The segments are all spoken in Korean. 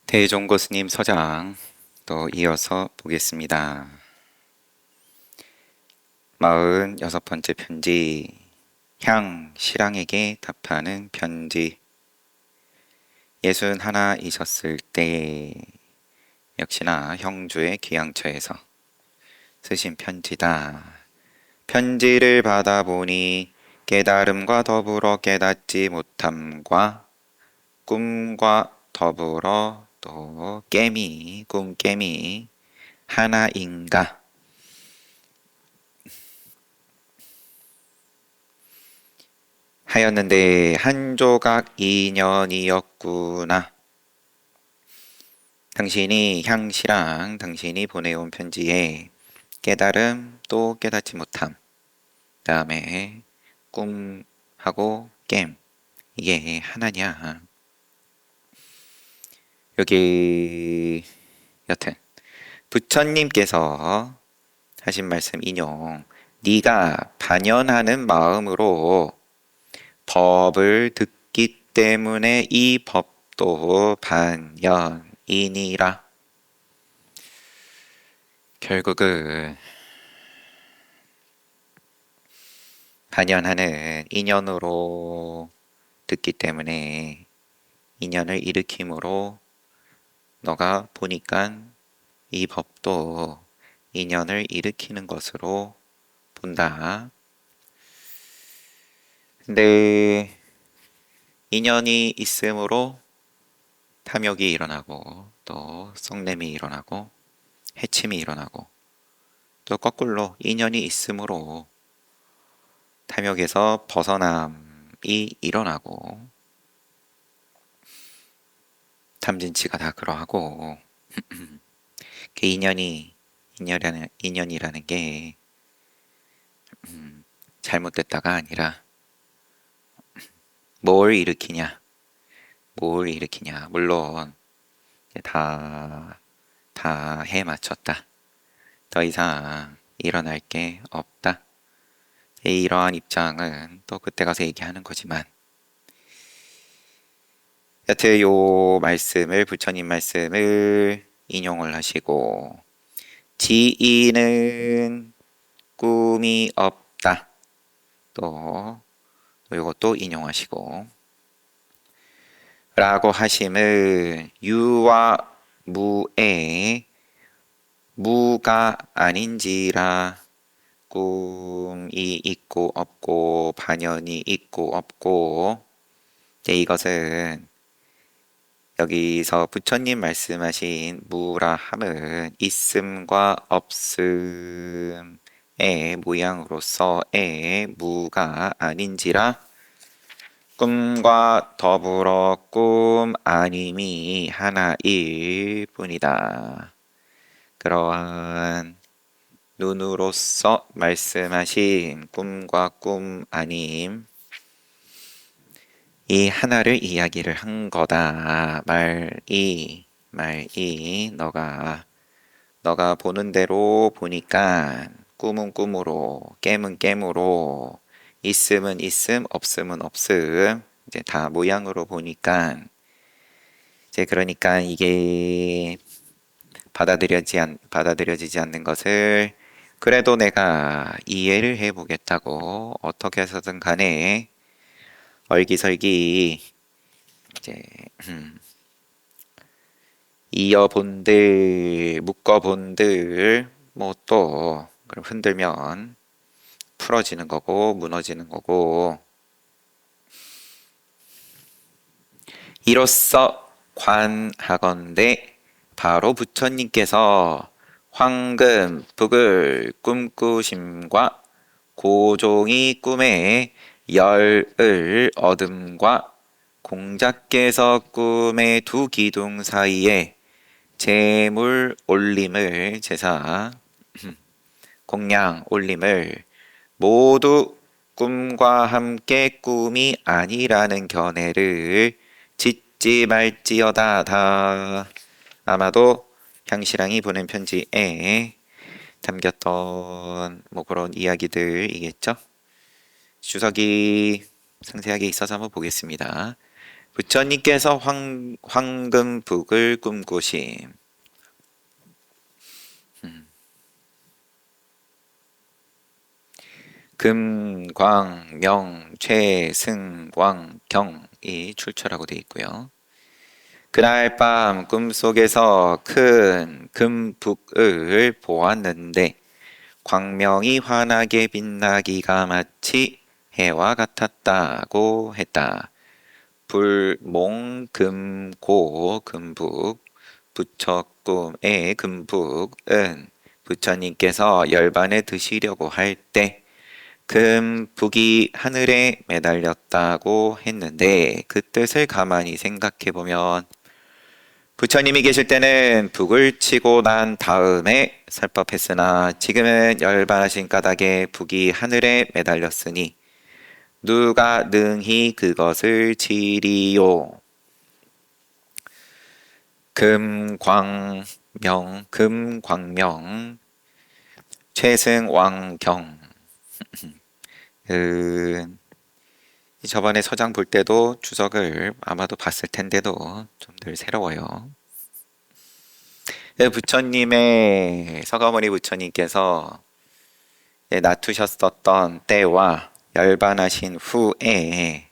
대종고 스님 서장 또 이어서 보겠습니다. 46번째 편지. 향 실랑에게 답하는 편지. 61이셨을 때 역시나 형주의 귀양처에서 쓰신 편지다. 편지를 받아보니 깨달음과 더불어 깨닫지 못함과 꿈과 더불어 또 꿈깨미 하나인가 하였는데 한 조각 인연이었구나. 당신이 향시랑 당신이 보내온 편지에 깨달음 또 깨닫지 못함, 다음에 꿈하고 깸, 이게 하나냐. 여기 여튼 부처님께서 하신 말씀 인용. 네가 반연하는 마음으로 법을 듣기 때문에 이 법도 반연이니라. 결국은 반연하는 인연으로 듣기 때문에 인연을 일으킴으로 너가 보니까 이 법도 인연을 일으키는 것으로 본다. 근데 인연이 있으므로 탐욕이 일어나고 또 썩냄이 일어나고 해침이 일어나고 또 거꾸로 인연이 있으므로 탐욕에서 벗어남이 일어나고 탐진치가 다 그러하고 그 인연이라는 게 잘못됐다가 아니라 뭘 일으키냐, 물론 다 해 맞췄다. 더 이상 일어날 게 없다. 이러한 입장은 또 그때 가서 얘기하는 거지만, 여튼 요 말씀을, 부처님 말씀을 인용을 하시고, 지인은 꿈이 없다. 또 이것도 인용하시고, 라고 하심을 유와 무의 무가 아닌지라. 꿈이 있고 없고 반연이 있고 없고, 이것은 여기서 부처님 말씀하신 무라 함은 있음과 없음의 모양으로서의 무가 아닌지라. 꿈과 더불어 꿈 아님이 하나일 뿐이다. 그러한 눈으로서 말씀하신 꿈과 꿈 아님, 이 하나를 이야기를 한 거다. 말이 너가 보는 대로 보니까 꿈은 꿈으로 깨문 깨무로 있음은 있음 없음은 없음, 이제 다 모양으로 보니까 이제 그러니까 이게 받아들여지지 않는 것을 그래도 내가 이해를 해보겠다고 어떻게 해서든 간에 얼기설기 이제 이어본들 묶어본들 뭐 또 그럼 흔들면 풀어지는 거고 무너지는 거고, 이로써 관하건대 바로 부처님께서 황금 북을 꿈꾸심과 고종이 꿈에 열을 얻음과 공자께서 꿈의 두 기둥 사이에 제물 올림을 제사 공양 올림을 모두 꿈과 함께 꿈이 아니라는 견해를 짓지 말지어다. 다 아마도 향시랑이 보낸 편지에 담겼던 뭐 그런 이야기들이겠죠. 주석이 상세하게 있어서 한번 보겠습니다. 부처님께서 황금북을 꿈꾸심. 금, 광, 명, 최, 승, 왕, 경이 출처라고 되어 있고요. 그날 밤 꿈속에서 큰 금북을 보았는데 광명이 환하게 빛나기가 마치 해와 같았다고 했다. 불몽금고 금북 부처꿈의 금북은 부처님께서 열반에 드시려고 할 때 금북이 하늘에 매달렸다고 했는데 그 뜻을 가만히 생각해 보면 부처님이 계실 때는 북을 치고 난 다음에 설법했으나 지금은 열반하신 까닭에 북이 하늘에 매달렸으니 누가 능히 그것을 치리요. 금광명 최승왕경. 저번에 서장 볼 때도 주석을 아마도 봤을 텐데도 좀 늘 새로워요. 부처님의 서가모니 부처님께서 놔두셨었던 때와 열반하신 후에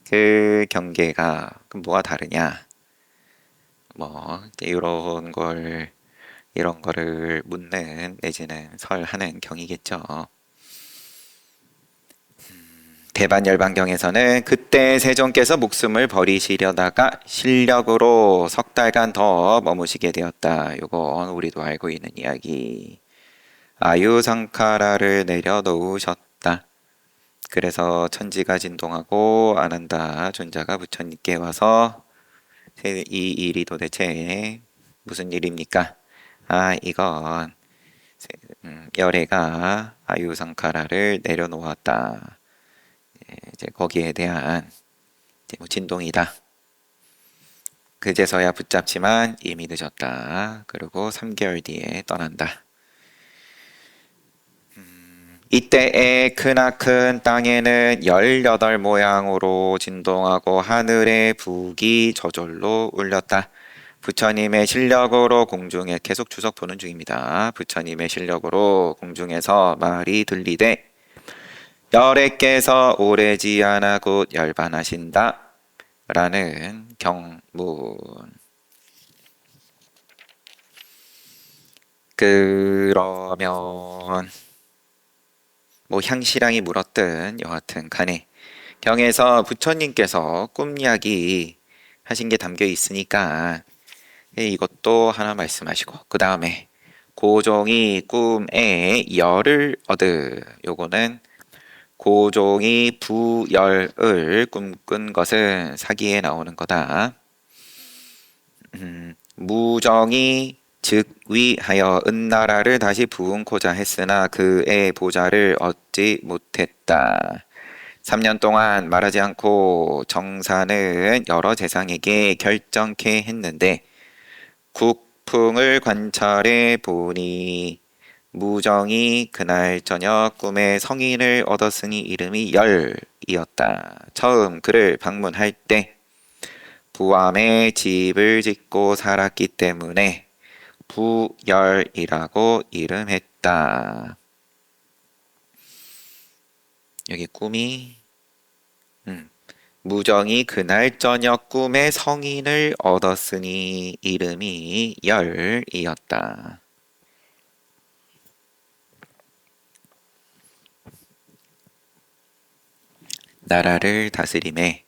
그 경계가 뭐가 다르냐? 뭐 이런 거를 묻는 내지는 설하는 경이겠죠. 대반열반경에서는 그때 세종께서 목숨을 버리시려다가 실력으로 석 달간 더 머무시게 되었다. 요건 우리도 알고 있는 이야기. 아유상카라를 내려놓으셨다. 그래서 천지가 진동하고 아난다 존자가 부처님께 와서 이 일이 도대체 무슨 일입니까? 이건 열애가 아유상카라를 내려놓았다. 이제 거기에 대한 진동이다. 그제서야 붙잡지만 이미 늦었다. 그리고 3개월 뒤에 떠난다. 이때의 크나큰 땅에는 18 모양으로 진동하고 하늘의 북이 저절로 울렸다. 부처님의 실력으로 공중에 계속 주석 보는 중입니다. 부처님의 실력으로 공중에서 말이 들리되 열애께서 오래지 않아 곧 열반하신다 라는 경문. 그러면 뭐 향시랑이 물었든 여하튼 간에 경에서 부처님께서 꿈 이야기 하신 게 담겨 있으니까 이것도 하나 말씀하시고 그 다음에 고종이 꿈에 열을 얻으. 요거는 고종이 부열을 꿈꾼 것은 사기에 나오는 거다. 무정이 즉위하여 은나라를 다시 부은코자 했으나 그의 보좌를 얻지 못했다. 3년 동안 말하지 않고 정사는 여러 재상에게 결정케 했는데 국풍을 관찰해 보니 무정이 그날 저녁 꿈에 성인을 얻었으니 이름이 열이었다. 처음 그를 방문할 때 부암에 집을 짓고 살았기 때문에 부열이라고 이름했다. 여기 꿈이 무정이 그날 저녁 꿈에 성인을 얻었으니 이름이 열이었다. 나라를 다스림에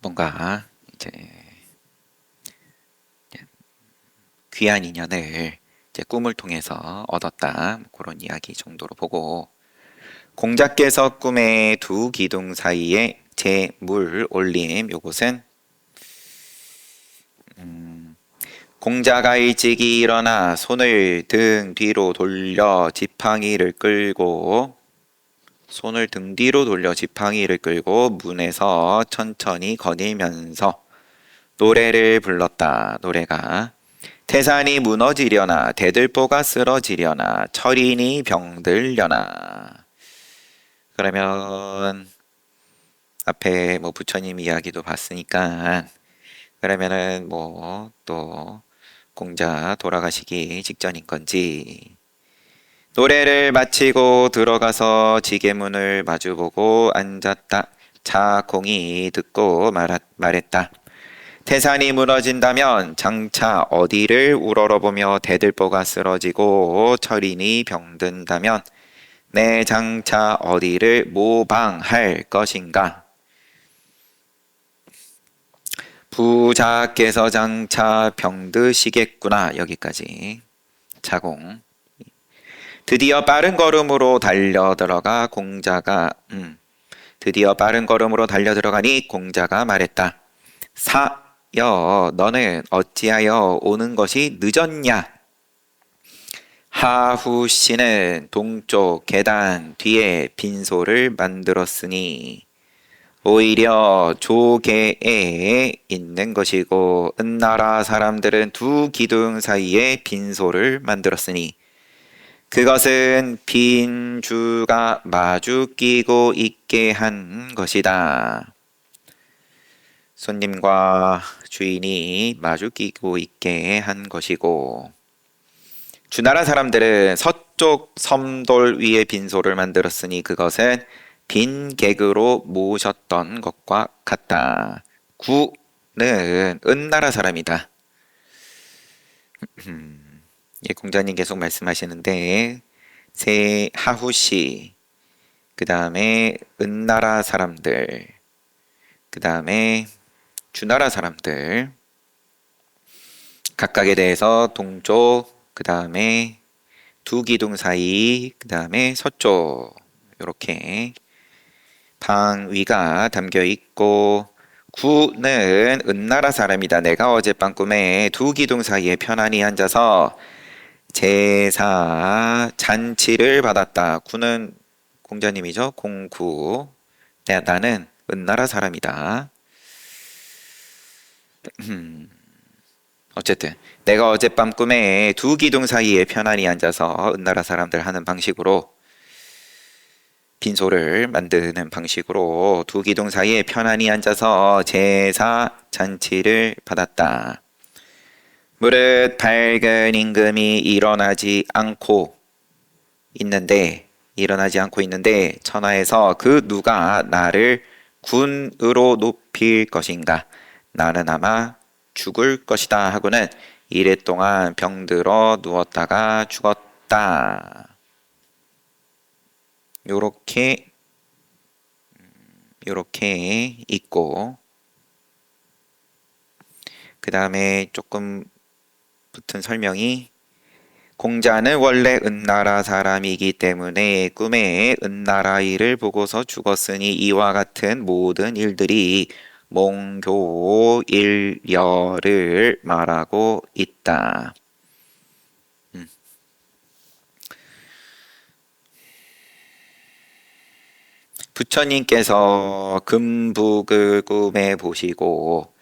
뭔가 이제 귀한 인연을 이제 꿈을 통해서 얻었다. 그런 이야기 정도로 보고 공자께서 꿈에 두 기둥 사이에 제물 올림. 요것은 공자가 일찍이 일어나 손을 등 뒤로 돌려 지팡이를 끌고 문에서 천천히 거닐면서 노래를 불렀다. 노래가 태산이 무너지려나 대들보가 쓰러지려나 철인이 병들려나. 그러면 앞에 뭐 부처님 이야기도 봤으니까 그러면은 뭐 또 공자 돌아가시기 직전인 건지 노래를 마치고 들어가서 지게문을 마주보고 앉았다. 자공이 듣고 말했다. 태산이 무너진다면 장차 어디를 우러러보며 대들보가 쓰러지고 철인이 병든다면 내 장차 어디를 모방할 것인가? 부자께서 장차 병드시겠구나. 여기까지. 자공. 드디어 빠른 걸음으로 달려들어가 공자가 드디어 빠른 걸음으로 달려들어가니 공자가 말했다. 사여 너는 어찌하여 오는 것이 늦었냐? 하후 씨는 동쪽 계단 뒤에 빈소를 만들었으니 오히려 조계에 있는 것이고 은나라 사람들은 두 기둥 사이에 빈소를 만들었으니 그것은 빈주가 마주 끼고 있게 한 것이다. 손님과 주인이 마주 끼고 있게 한 것이고 주나라 사람들은 서쪽 섬돌 위에 빈소를 만들었으니 그것은 빈객으로 모셨던 것과 같다. 구는 은나라 사람이다. 예, 공자님 계속 말씀하시는데 하후시 그 다음에 은나라 사람들 그 다음에 주나라 사람들 각각에 대해서 동쪽 그 다음에 두 기둥 사이 그 다음에 서쪽 이렇게 방위가 담겨 있고 구는 은나라 사람이다. 내가 어젯밤 꿈에 두 기둥 사이에 편안히 앉아서 제사 잔치를 받았다. 구는 공자님이죠. 공구. 나는 은나라 사람이다. 어쨌든 내가 어젯밤 꿈에 두 기둥 사이에 편안히 앉아서 은나라 사람들 하는 방식으로 빈소를 만드는 방식으로 두 기둥 사이에 편안히 앉아서 제사 잔치를 받았다. 무릇 밝은 임금이 일어나지 않고 있는데 천하에서 그 누가 나를 군으로 높일 것인가? 나는 아마 죽을 것이다 하고는 이래 동안 병들어 누웠다가 죽었다. 요렇게 있고 그 다음에 조금 붙은 설명이 공자는 원래 은나라 사람이기 때문에 꿈에 은나라 일을 보고서 죽었으니 이와 같은 모든 일들이 몽교일려를 말하고 있다. 부처님께서 금북을 꿈에 보시고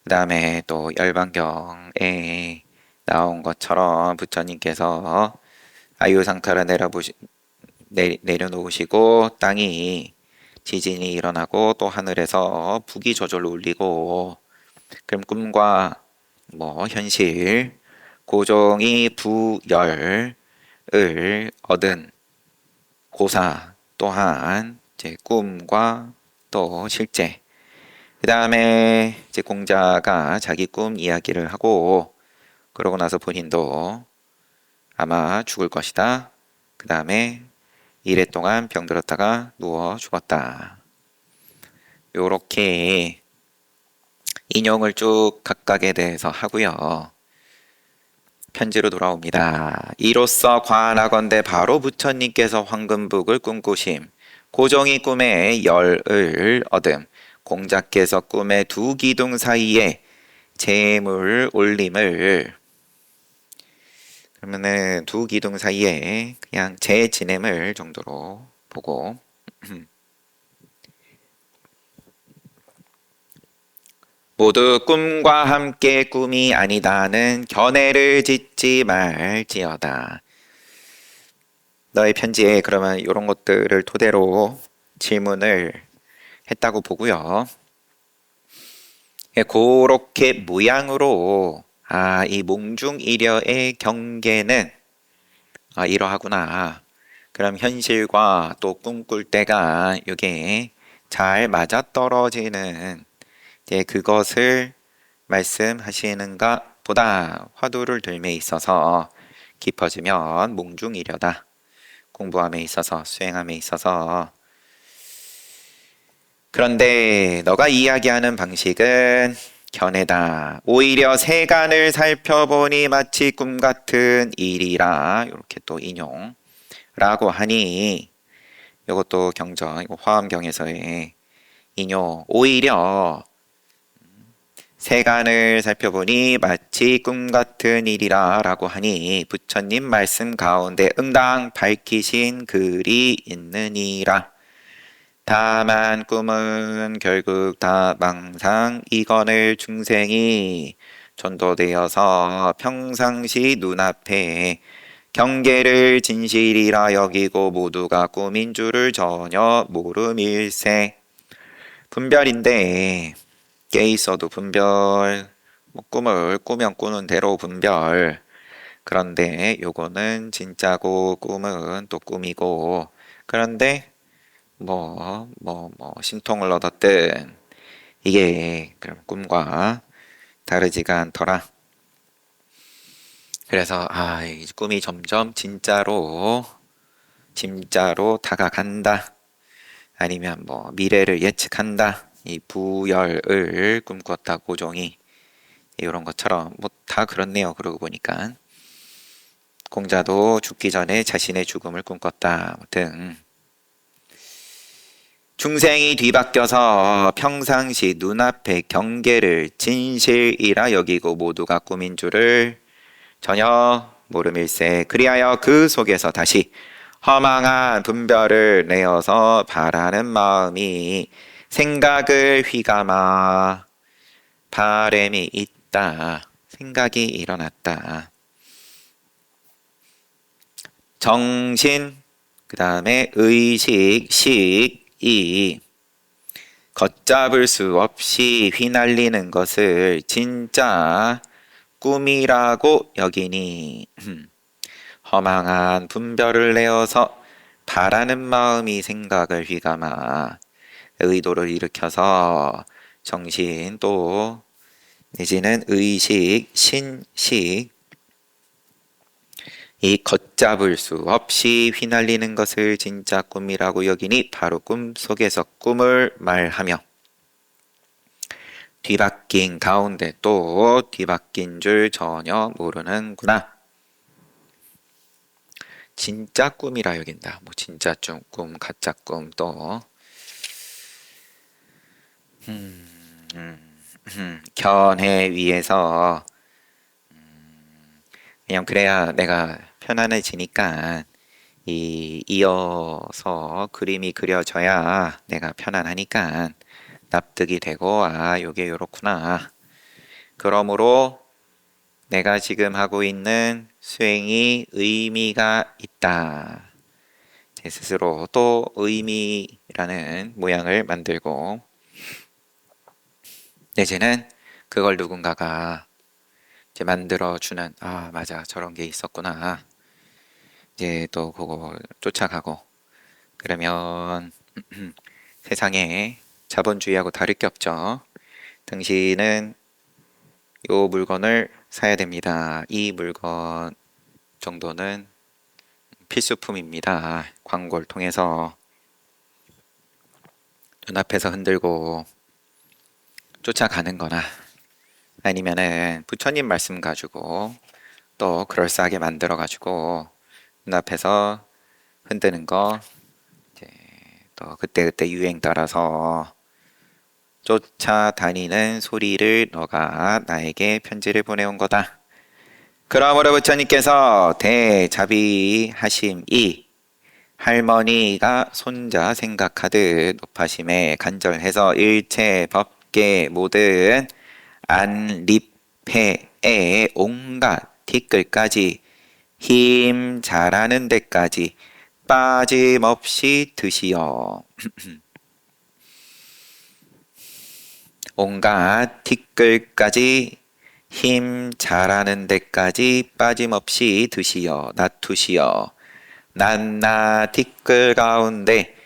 그 다음에 또 열반경에 나온 것처럼 부처님께서 아유상타를 내려놓으시고 땅이 지진이 일어나고 또 하늘에서 북이 저절로 울리고 그럼 꿈과 뭐 현실 고종이 부열을 얻은 고사 또한 이제 꿈과 또 실제 그 다음에 이제 공자가 자기 꿈 이야기를 하고 그러고 나서 본인도 아마 죽을 것이다. 그 다음에 이래 동안 병들었다가 누워 죽었다. 요렇게 인용을 쭉 각각에 대해서 하고요. 편지로 돌아옵니다. 이로써 관하건대 바로 부처님께서 황금북을 꿈꾸심 고종이 꿈에 열을 얻음 공자께서 꿈에 두 기둥 사이에 재물 올림을 그러면은 두 기둥 사이에 그냥 재 지냄을 정도로 보고 모두 꿈과 함께 꿈이 아니다는 견해를 짓지 말지어다. 너의 편지에 그러면 이런 것들을 토대로 질문을 했다고 보고요. 그렇게 모양으로 이 몽중일여의 경계는 이러하구나. 그럼 현실과 또 꿈꿀 때가 이게 잘 맞아떨어지는 그것을 말씀하시는가 보다 화두를 들매 있어서 깊어지면 몽중일여다. 공부함에 있어서 수행함에 있어서. 그런데 너가 이야기하는 방식은 견해다. 오히려 세간을 살펴보니 마치 꿈 같은 일이라. 이렇게 또 인용라고 하니 이것도 경전, 이거 화엄경에서의 인용. 오히려 세간을 살펴보니 마치 꿈 같은 일이라 라고 하니 부처님 말씀 가운데 응당 밝히신 글이 있느니라. 다만 꿈은 결국 다 망상 이건을 중생이 전도되어서 평상시 눈앞에 경계를 진실이라 여기고 모두가 꿈인 줄을 전혀 모름일세. 분별인데 깨 있어도 분별, 꿈을 꾸면 꾸는 대로 분별. 그런데 요거는 진짜고 꿈은 또 꿈이고. 그런데 신통을 얻었든 이게 그럼 꿈과 다르지가 않더라. 그래서 이 꿈이 점점 진짜로 다가간다. 아니면 미래를 예측한다. 이 부열을 꿈꿨다. 고종이 이런 것처럼 다 그렇네요. 그러고 보니까 공자도 죽기 전에 자신의 죽음을 꿈꿨다 등. 중생이 뒤바뀌어서 평상시 눈앞의 경계를 진실이라 여기고 모두가 꿈인 줄을 전혀 모름일세. 그리하여 그 속에서 다시 허망한 분별을 내어서 바라는 마음이 생각을 휘감아 바램이 있다. 생각이 일어났다. 정신, 그 다음에 의식, 식이 걷잡을 수 없이 휘날리는 것을 진짜 꿈이라고 여기니 허망한 분별을 내어서 바라는 마음이 생각을 휘감아 의도를 일으켜서 정신 또 내지는 의식, 신식 이 걷잡을 수 없이 휘날리는 것을 진짜 꿈이라고 여기니 바로 꿈 속에서 꿈을 말하며 뒤바뀐 가운데 또 뒤바뀐 줄 전혀 모르는구나. 진짜 꿈이라 여긴다. 진짜 꿈, 가짜 꿈 또 견해 위에서 그냥 그래야 내가 편안해지니까 이어서 그림이 그려져야 내가 편안하니까 납득이 되고 요게 요렇구나. 그러므로 내가 지금 하고 있는 수행이 의미가 있다. 제 스스로 또 의미라는 모양을 만들고 내지는 그걸 누군가가 이제 만들어주는 맞아 저런 게 있었구나. 이제 또 그거 쫓아가고 그러면 세상에 자본주의하고 다를 게 없죠. 당신은 이 물건을 사야 됩니다. 이 물건 정도는 필수품입니다. 광고를 통해서 눈앞에서 흔들고 쫓아가는 거나 아니면은 부처님 말씀 가지고 또 그럴싸하게 만들어 가지고 눈앞에서 흔드는 거 이제 또 그때그때 유행 따라서 쫓아다니는 소리를 너가 나에게 편지를 보내온 거다. 그러므로 부처님께서 대자비하심이 할머니가 손자 생각하듯 높아심에 간절해서 일체 법계 모든 안립회의 온갖 티끌까지 힘 잘하는 데까지 빠짐없이 드시어 온갖 티끌까지 힘 잘하는 데까지 빠짐없이 드시어 낫투시어 낱낱 티끌 가운데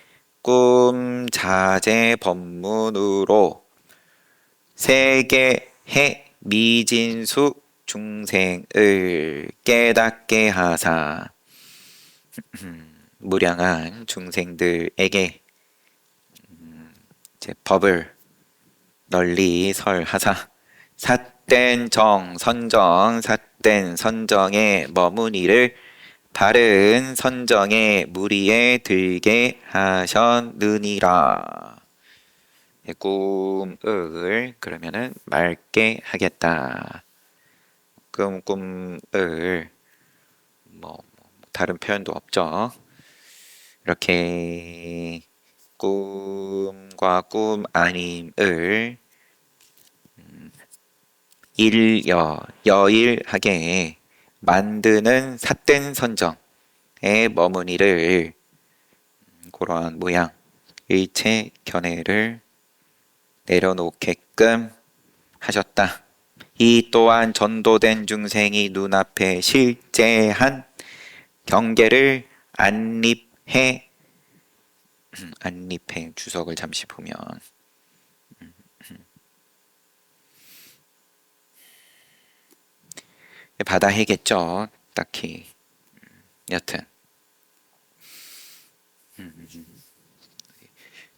꿈 자제 법문으로 세계해 미진수 중생을 깨닫게 하사 무량한 중생들에게 제 법을 널리 설하사 삿된 정 선정 삿된 선정에 머무니를 바른 선정의 무리에 들게 하셨느니라. 꿈을 그러면은 맑게 하겠다. 꿈을 뭐 다른 표현도 없죠. 이렇게 꿈과 꿈 아님을 여일하게 만드는 삿된 선정에 머무니를 그러한 모양 일체 견해를 내려놓게끔 하셨다. 이 또한 전도된 중생이 눈앞에 실제한 경계를 안립해 주석을 잠시 보면 받아 해겠죠. 딱히 여튼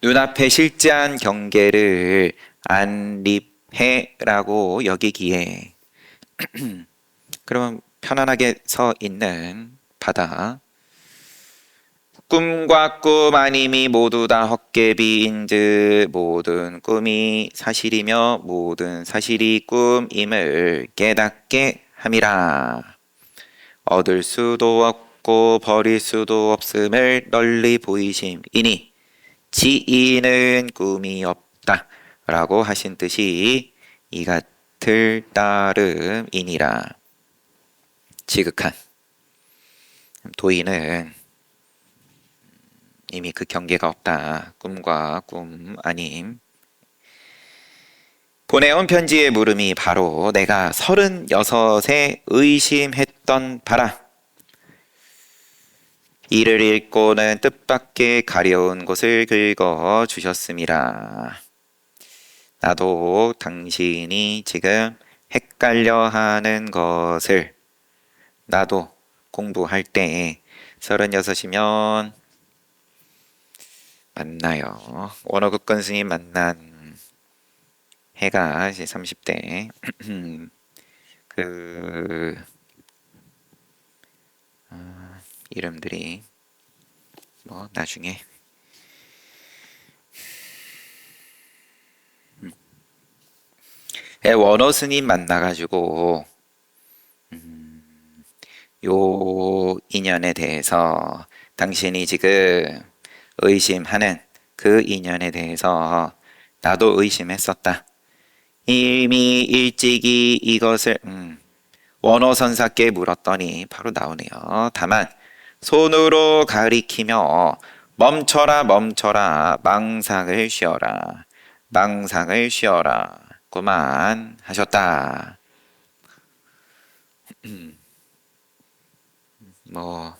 눈앞에 실제한 경계를 안립해라고 여기기에 그러면 편안하게 서 있는 바다 꿈과 꿈 아님이 모두 다 헛개비인즉 모든 꿈이 사실이며 모든 사실이 꿈임을 깨닫게 함이라. 얻을 수도 없고 버릴 수도 없음을 널리 보이심이니 지인은 꿈이 없다 라고 하신 뜻이 이 같을 따름이니라. 지극한 도인은 이미 그 경계가 없다. 꿈과 꿈 아님. 보내온 편지의 물음이 바로 내가 36에 의심했던 바라. 이를 읽고는 뜻밖의 가려운 곳을 긁어 주셨음이라. 나도 당신이 지금 헷갈려 하는 것을 나도 공부할 때 36이면 맞나요? 원어극권 스님 만난 해가 이제 30대 이름들이 뭐 나중에 원어 스님 만나가지고 요 인연에 대해서 당신이 지금 의심하는 그 인연에 대해서 나도 의심했었다. 이미 일찍이 이것을 원어선사께 물었더니 바로 나오네요. 다만 손으로 가리키며 멈춰라 멈춰라 망상을 쉬어라 망상을 쉬어라 그만 하셨다. 뭐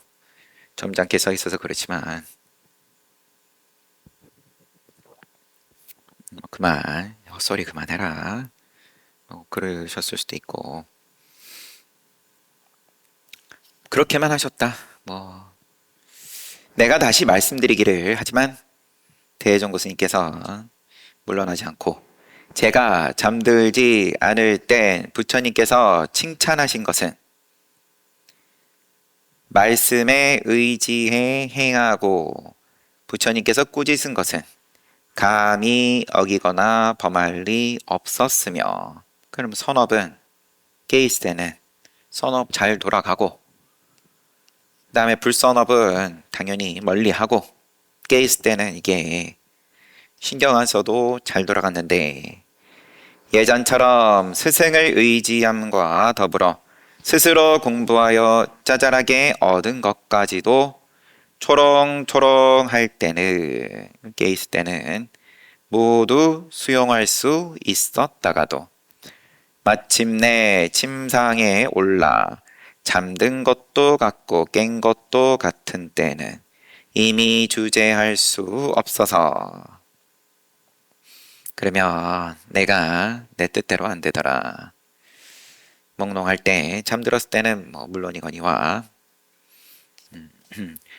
점잖게 써 있어서 그렇지만 그만 헛소리 그만해라 그러셨을 수도 있고 그렇게만 하셨다. 뭐 내가 다시 말씀드리기를 하지만 대종고 스님께서 물러나지 않고 제가 잠들지 않을 때 부처님께서 칭찬하신 것은 말씀에 의지해 행하고 부처님께서 꾸짖은 것은 감히 어기거나 범할 리 없었으며 그럼 선업은 깨 있을 때는 선업 잘 돌아가고 그 다음에 불선업은 당연히 멀리하고 깨 있을 때는 이게 신경 안 써도 잘 돌아갔는데 예전처럼 스승을 의지함과 더불어 스스로 공부하여 짜잘하게 얻은 것까지도 초롱초롱 할 때는 깨 있을 때는 모두 수용할 수 있었다가도 마침내 침상에 올라 잠든 것도 같고 깬 것도 같은 때는 이미 주제할 수 없어서 그러면 내가 내 뜻대로 안 되더라. 몽롱할 때 잠들었을 때는 뭐 물론이거니와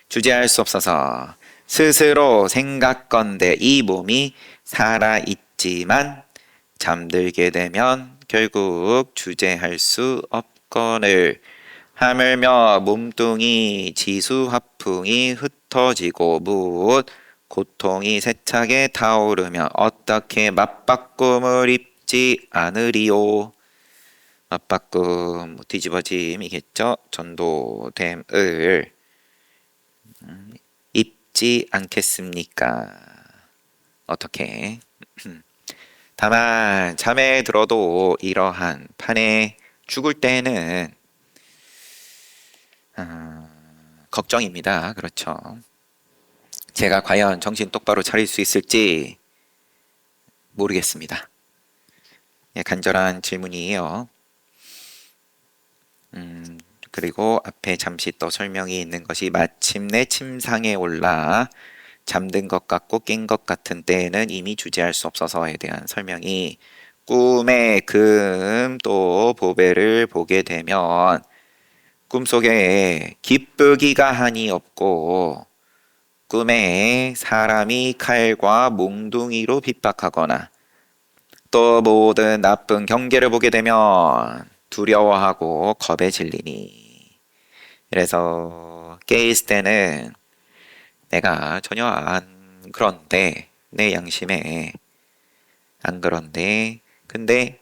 주제할 수 없어서 스스로 생각건대 이 몸이 살아있지만 잠들게 되면 결국 주제할 수 없거늘 하물며 몸뚱이 지수화풍이 흩어지고 무엇 고통이 세차게 타오르며 어떻게 맞바꿈을 입지 않으리요. 맞바꿈 뒤집어짐이겠죠. 전도됨을 입지 않겠습니까? 어떻게? 다만 잠에 들어도 이러한 판에 죽을 때는 걱정입니다. 그렇죠. 제가 과연 정신 똑바로 차릴 수 있을지 모르겠습니다. 예, 간절한 질문이에요. 그리고 앞에 잠시 또 설명이 있는 것이 마침내 침상에 올라 잠든 것 같고 깬 것 같은 때에는 이미 주제할 수 없어서에 대한 설명이 꿈의 금 또 보배를 보게 되면 꿈속에 기쁘기가 한이 없고 꿈에 사람이 칼과 몽둥이로 핍박하거나 또 모든 나쁜 경계를 보게 되면 두려워하고 겁에 질리니 그래서 깨 있을 때는 내가 전혀 안 그런데 내 양심에 안 그런데 근데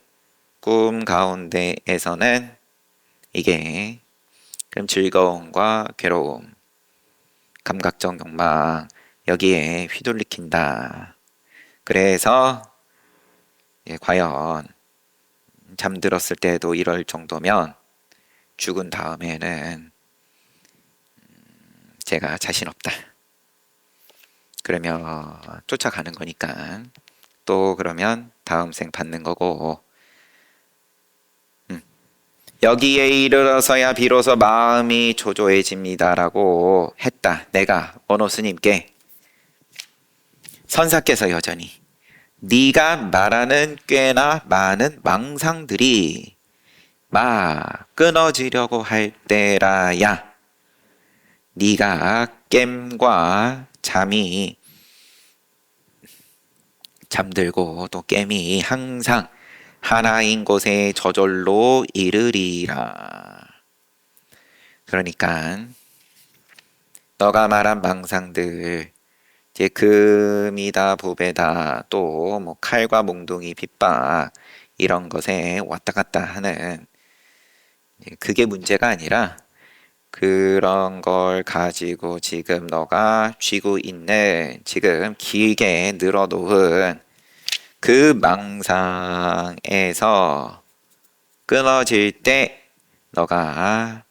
꿈 가운데에서는 이게 그럼 즐거움과 괴로움 감각적 욕망 여기에 휘둘리킨다. 그래서 과연 잠들었을 때도 이럴 정도면 죽은 다음에는 제가 자신 없다. 그러면 쫓아가는 거니까 또 그러면 다음 생 받는 거고 여기에 이르러서야 비로소 마음이 초조해집니다라고 했다. 내가 원호 스님께 선사께서 여전히 네가 말하는 꽤나 많은 망상들이 막 끊어지려고 할 때라야 네가 깸과 잠이 잠들고 또 깸이 항상 하나인 곳에 저절로 이르리라. 그러니까 너가 말한 망상들 이제 금이다 보배다 또 뭐 칼과 몽둥이 빗박 이런 것에 왔다 갔다 하는 그게 문제가 아니라 그런 걸 가지고 지금 너가 쥐고 있는 지금 길게 늘어놓은 그 망상에서 끊어질 때 너가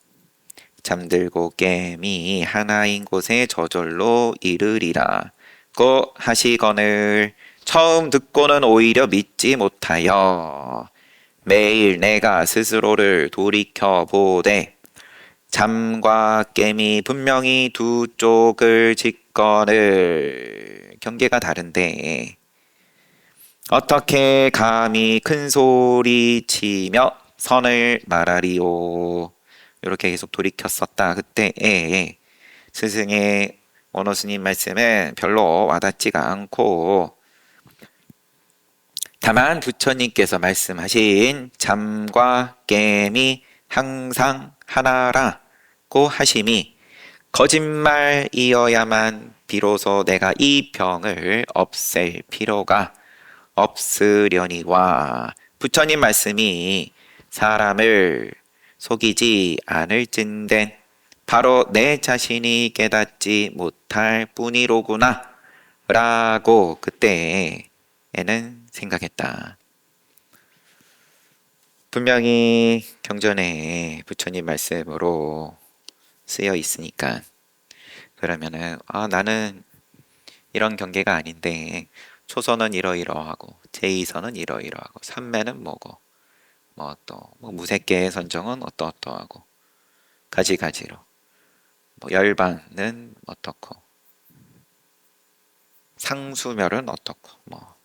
잠들고 깸이 하나인 곳에 저절로 이르리라 고 하시거늘 처음 듣고는 오히려 믿지 못하여 매일 내가 스스로를 돌이켜 보되 잠과 깸이 분명히 두 쪽을 짓거늘 경계가 다른데 어떻게 감히 큰 소리 치며 선을 말하리요. 이렇게 계속 돌이켰었다. 그때에 스승의 원호 스님 말씀은 별로 와닿지가 않고 다만 부처님께서 말씀하신 잠과 깸이 항상 하나라고 하심이 거짓말이어야만 비로소 내가 이 병을 없앨 필요가 없으려니와 부처님 말씀이 사람을 속이지 않을진된 바로 내 자신이 깨닫지 못할 뿐이로구나 라고 그때에는 생각했다. 분명히 경전에 부처님 말씀으로 쓰여 있으니까 그러면은 나는 이런 경계가 아닌데 초선은 이러이러하고 제2선은 이러이러하고 삼매는 뭐고 뭐 또 뭐 무색계의 선정은 어떠어떠하고 가지가지로 뭐 열반은 어떻고 상수멸은 어떻고 뭐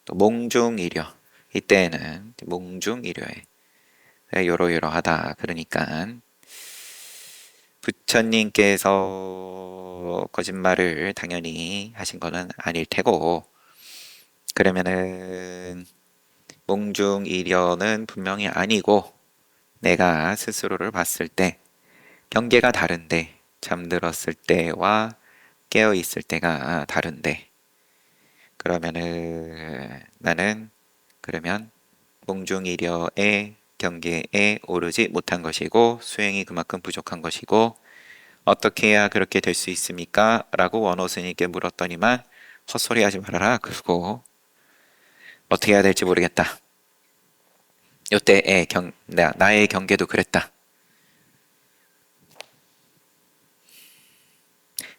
또 몽중이려 이때는 몽중이려에 요러요러하다 그러니까 부처님께서 거짓말을 당연히 하신 거는 아닐 테고 그러면은 몽중이려는 분명히 아니고 내가 스스로를 봤을 때 경계가 다른데 잠들었을 때와 깨어 있을 때가 다른데 그러면은 나는 그러면 몽중이려의 경계에 오르지 못한 것이고 수행이 그만큼 부족한 것이고 어떻게 해야 그렇게 될 수 있습니까? 라고 원호 스님께 물었더니만 헛소리 하지 말아라. 그리고 어떻게 해야 될지 모르겠다. 요때의 나의 경계도 그랬다.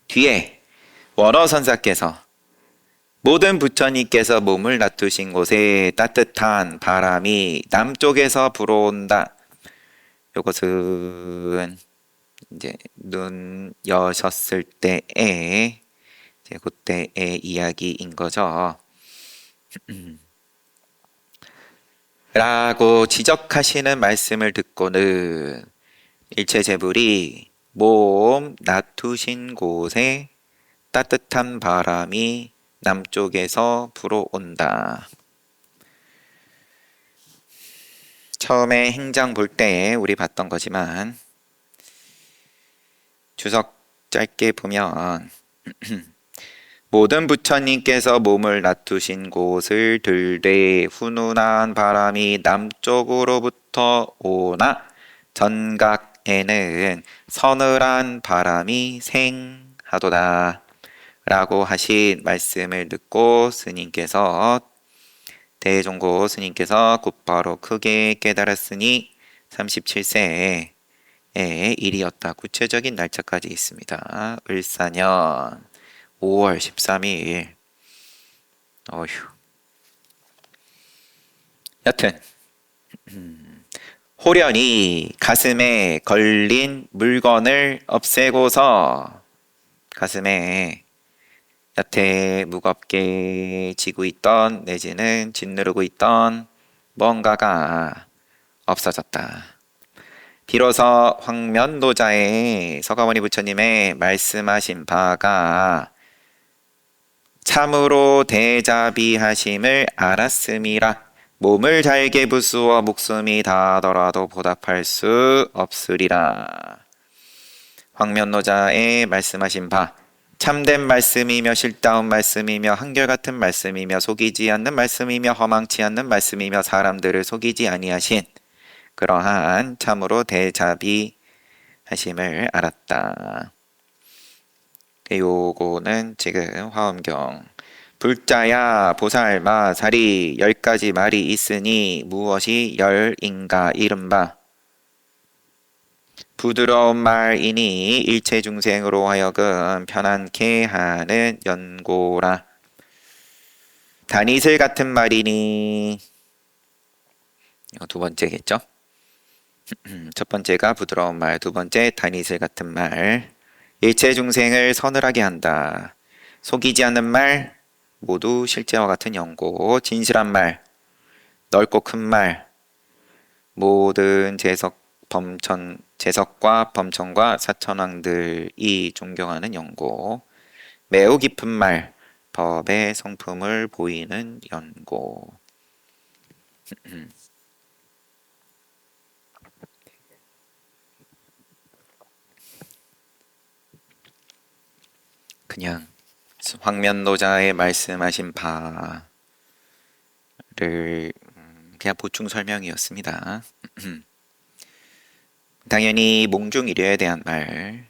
뒤에 원어 선사께서 모든 부처님께서 몸을 놔두신 곳에 따뜻한 바람이 남쪽에서 불어온다. 요것은 이제 눈 여셨을 때에 이제 그때의 이야기인 거죠. 라고 지적하시는 말씀을 듣고는 일체재불이 몸 놔두신 곳에 따뜻한 바람이 남쪽에서 불어온다. 처음에 행장 볼 때 우리 봤던 거지만 주석 짧게 보면 모든 부처님께서 몸을 놔두신 곳을 들되 훈훈한 바람이 남쪽으로부터 오나 전각에는 서늘한 바람이 생하도다 라고 하신 말씀을 듣고 스님께서 대종고 스님께서 곧바로 크게 깨달았으니 37세의 일이었다. 구체적인 날짜까지 있습니다. 을사년 5월 13일. 어휴. 여튼 호련히 가슴에 걸린 물건을 없애고서 가슴에 여태 무겁게 지고 있던 내지는 짓누르고 있던 뭔가가 없어졌다. 비로소 황면도자의 서가모니 부처님의 말씀하신 바가 참으로 대자비하심을 알았음이라. 몸을 잘게 부수어 목숨이 다하더라도 보답할 수 없으리라. 황면노자의 말씀하신 바 참된 말씀이며 실다운 말씀이며 한결같은 말씀이며 속이지 않는 말씀이며 허망치 않는 말씀이며 사람들을 속이지 아니하신 그러한 참으로 대자비하심을 알았다. 요거는 지금 화엄경 불자야 보살마 사리 10가지 말이 있으니 무엇이 열인가 이른바 부드러운 말이니 일체 중생으로 하여금 편안케 하는 연고라. 다니슬 같은 말이니 두 번째겠죠. 첫 번째가 부드러운 말, 두 번째 다니슬 같은 말. 일체 중생을 서늘하게 한다. 속이지 않는 말, 모두 실제와 같은 연고. 진실한 말, 넓고 큰 말, 모든 재석과 범천과 사천왕들이 존경하는 연고. 매우 깊은 말, 법의 성품을 보이는 연고. 그냥 황면노자의 말씀하신 바를 그냥 보충 설명이었습니다. 당연히 몽중이려에 대한 말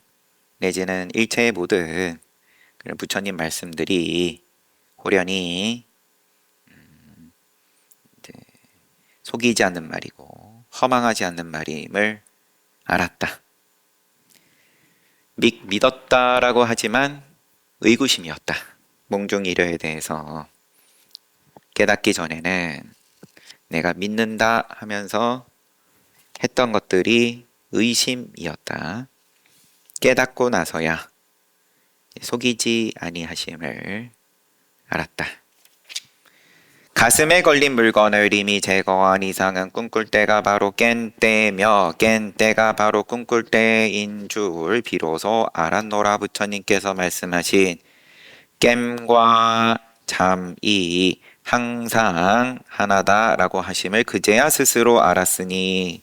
내지는 일체의 모든 부처님 말씀들이 호련히 속이지 않는 말이고 허망하지 않는 말임을 알았다. 믿었다라고 하지만 의구심이었다. 몽중이려에 대해서 깨닫기 전에는 내가 믿는다 하면서 했던 것들이 의심이었다. 깨닫고 나서야 속이지 아니하심을 알았다. 가슴에 걸린 물건을 이미 제거한 이상은 꿈꿀 때가 바로 깬 때며 깬 때가 바로 꿈꿀 때인 줄 비로소 알았노라. 부처님께서 말씀하신 깸과 잠이 항상 하나다라고 하심을 그제야 스스로 알았으니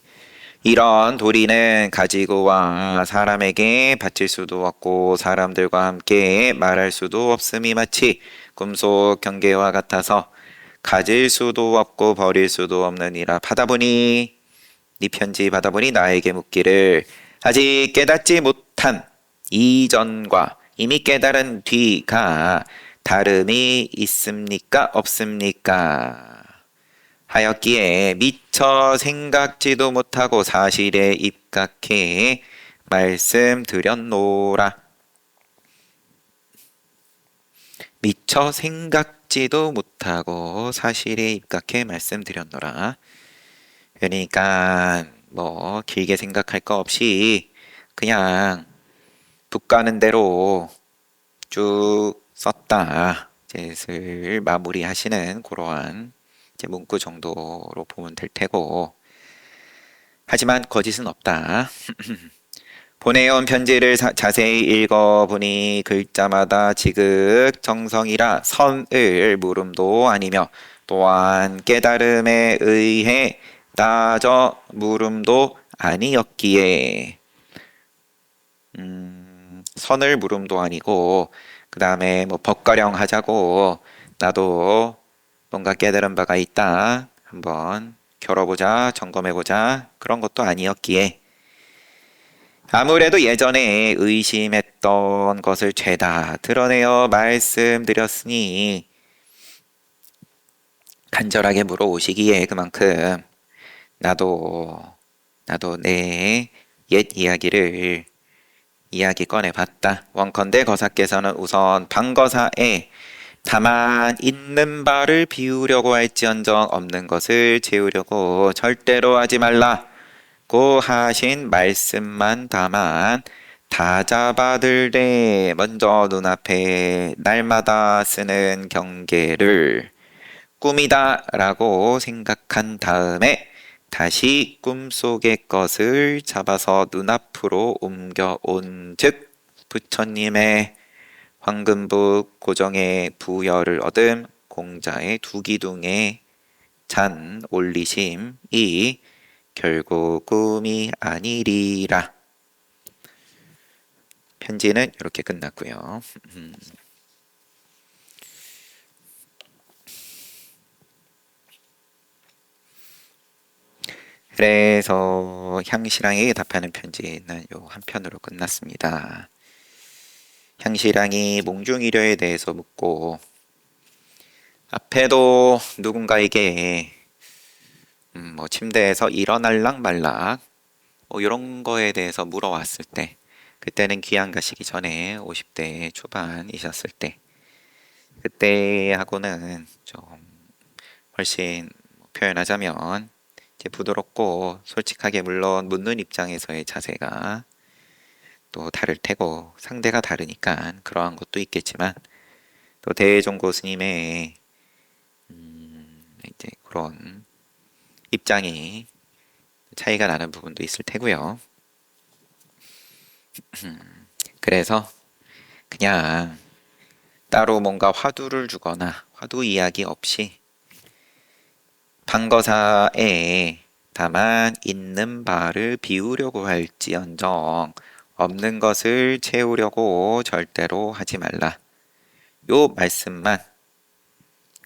이런 도리는 가지고와 사람에게 바칠 수도 없고 사람들과 함께 말할 수도 없음이 마치 꿈속 경계와 같아서 가질 수도 없고 버릴 수도 없느니라. 받아보니 네 편지 받아보니 나에게 묻기를 아직 깨닫지 못한 이전과 이미 깨달은 뒤가 다름이 있습니까 없습니까 하였기에 미처 생각지도 못하고 사실에 입각해 말씀드렸노라. 미처 생각지도 못하고 사실에 입각해 말씀드렸노라. 그러니까 뭐 길게 생각할 거 없이 그냥 북 가는 대로 쭉 썼다. 이제 슬 마무리하시는 그러한 이제 문구 정도로 보면 될 테고, 하지만 거짓은 없다. 보내온 편지를 자세히 읽어보니 글자마다 지극정성이라 선을 물음도 아니며 또한 깨달음에 의해 따져 물음도 아니었기에 선을 물음도 아니고 그 다음에 뭐 법가령 하자고 나도 뭔가 깨달은 바가 있다 한번 겨뤄보자 점검해보자 그런 것도 아니었기에 아무래도 예전에 의심했던 것을 죄다 드러내어 말씀드렸으니 간절하게 물어오시기에 그만큼 나도 내 옛 이야기를 이야기 꺼내봤다. 원컨대 거사께서는 우선 방거사에 다만 있는 바를 비우려고 할지언정 없는 것을 채우려고 절대로 하지 말라고 하신 말씀만 다만 다 잡아들되 먼저 눈앞에 날마다 쓰는 경계를 꿈이다 라고 생각한 다음에 다시 꿈속의 것을 잡아서 눈앞으로 옮겨온 즉 부처님의 황금북 고정의 부여를 얻음 공자의 두기둥에 잔 올리심이 결국 꿈이 아니리라. 편지는 이렇게 끝났고요. 그래서 향시랑에게 답하는 편지는 요 한 편으로 끝났습니다. 향시랑이 몽중이려에 대해서 묻고 앞에도 누군가에게 뭐 침대에서 일어날락 말락 뭐 이런 거에 대해서 물어왔을 때 그때는 귀양 가시기 전에 50대 초반이셨을 때 그때하고는 좀 훨씬 표현하자면 이제 부드럽고 솔직하게 물론 묻는 입장에서의 자세가 또 다를 테고 상대가 다르니까 그러한 것도 있겠지만 또 대종고 스님의 이제 그런 입장이 차이가 나는 부분도 있을 테고요. 그래서 그냥 따로 뭔가 화두를 주거나 화두 이야기 없이 방거사에 다만 있는 바를 비우려고 할지언정 없는 것을 채우려고 절대로 하지 말라. 요 말씀만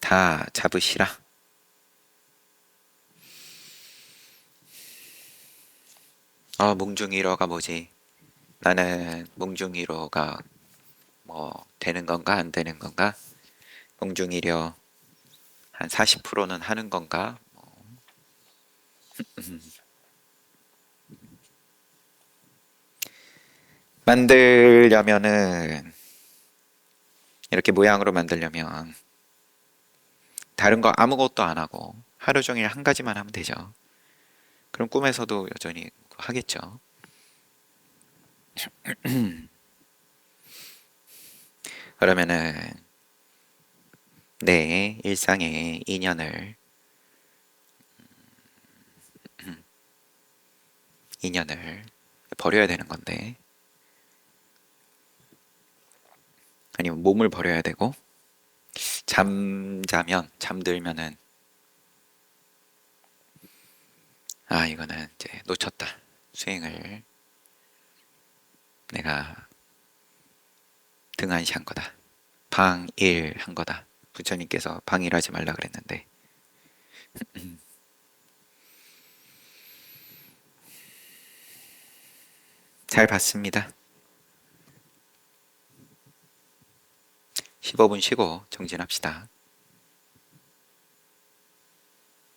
다 잡으시라. 몽중일어가 뭐지? 나는 몽중일어가 뭐 되는 건가 안 되는 건가? 몽중일어 한 40%는 하는 건가? 만들려면은 이렇게 모양으로 만들려면 다른 거 아무것도 안 하고 하루 종일 한 가지만 하면 되죠. 그럼 꿈에서도 여전히 하겠죠. 그러면은 내 일상의 인연을 버려야 되는 건데, 아니면 몸을 버려야 되고, 잠들면은, 아, 이거는 이제 놓쳤다. 수행을 내가 등한시한 거다. 방일한 거다. 부처님께서 방일하지 말라 그랬는데. 잘 봤습니다. 15분 쉬고 정진합시다.